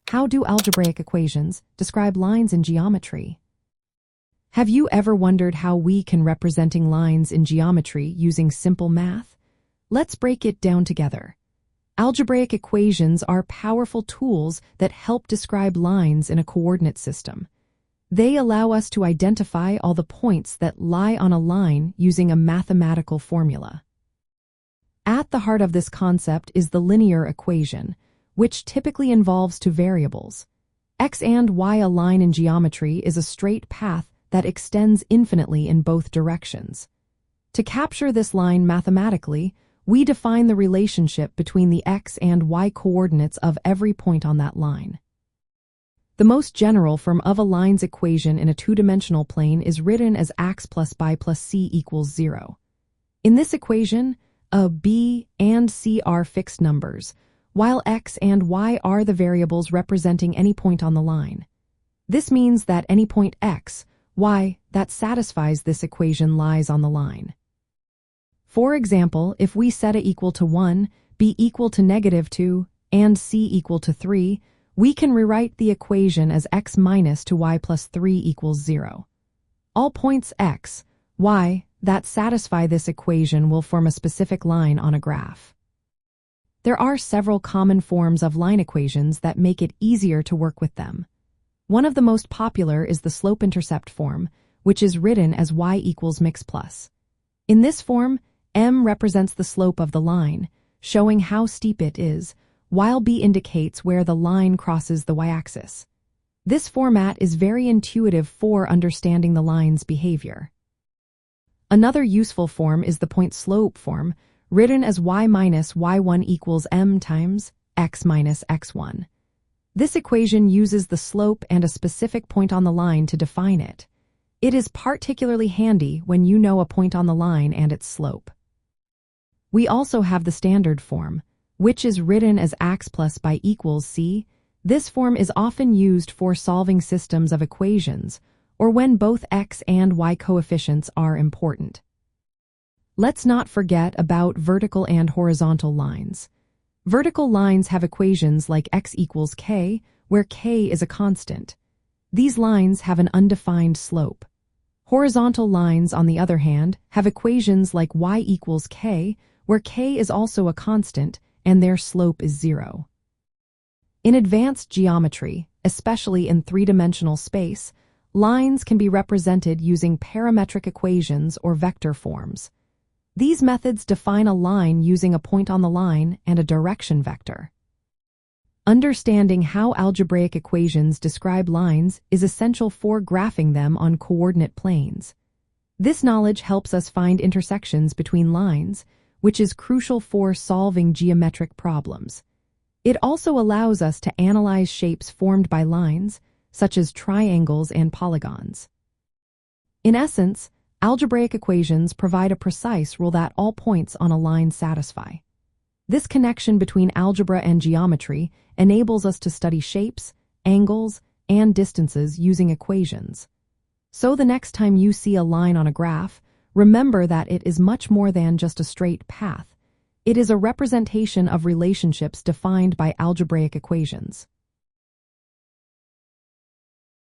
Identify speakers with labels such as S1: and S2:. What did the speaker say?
S1: How do algebraic equations describe lines in geometry? Have you ever wondered how we can representing lines in geometry using simple math? Let's break it down together. Algebraic equations are powerful tools that help describe lines in a coordinate system. They allow us to identify all the points that lie on a line using a mathematical formula. At the heart of this concept is the linear equation, which typically involves two variables. X and y. A line in geometry is a straight path that extends infinitely in both directions. To capture this line mathematically, we define the relationship between the x and y coordinates of every point on that line. The most general form of a line's equation in a two-dimensional plane is written as x plus b plus c equals 0. In this equation, a, b, and c are fixed numbers, while x and y are the variables representing any point on the line. This means that any point x, y, that satisfies this equation lies on the line. For example, if we set a equal to 1, b equal to -2, and c equal to 3, we can rewrite the equation as x minus 2y plus 3 equals 0. All points x, y, that satisfy this equation will form a specific line on a graph. There are several common forms of line equations that make it easier to work with them. One of the most popular is the slope-intercept form, which is written as y equals mx plus. In this form, m represents the slope of the line, showing how steep it is, while b indicates where the line crosses the y-axis. This format is very intuitive for understanding the line's behavior. Another useful form is the point slope form, written as y minus y1 equals m times x minus x1. This equation uses the slope and a specific point on the line to define it. It is particularly handy when you know a point on the line and its slope. We also have the standard form, which is written as x plus b equals c. This form is often used for solving systems of equations, or when both x and y coefficients are important. Let's not forget about vertical and horizontal lines. Vertical lines have equations like x equals k, where k is a constant. These lines have an undefined slope. Horizontal lines, on the other hand, have equations like y equals k, where k is also a constant and their slope is 0. In advanced geometry, especially in three-dimensional space, lines can be represented using parametric equations or vector forms. These methods define a line using a point on the line and a direction vector. Understanding how algebraic equations describe lines is essential for graphing them on coordinate planes. This knowledge helps us find intersections between lines, which is crucial for solving geometric problems. It also allows us to analyze shapes formed by lines, such as triangles and polygons. In essence, algebraic equations provide a precise rule that all points on a line satisfy. This connection between algebra and geometry enables us to study shapes, angles, and distances using equations. So the next time you see a line on a graph, remember that it is much more than just a straight path. It is a representation of relationships defined by algebraic equations.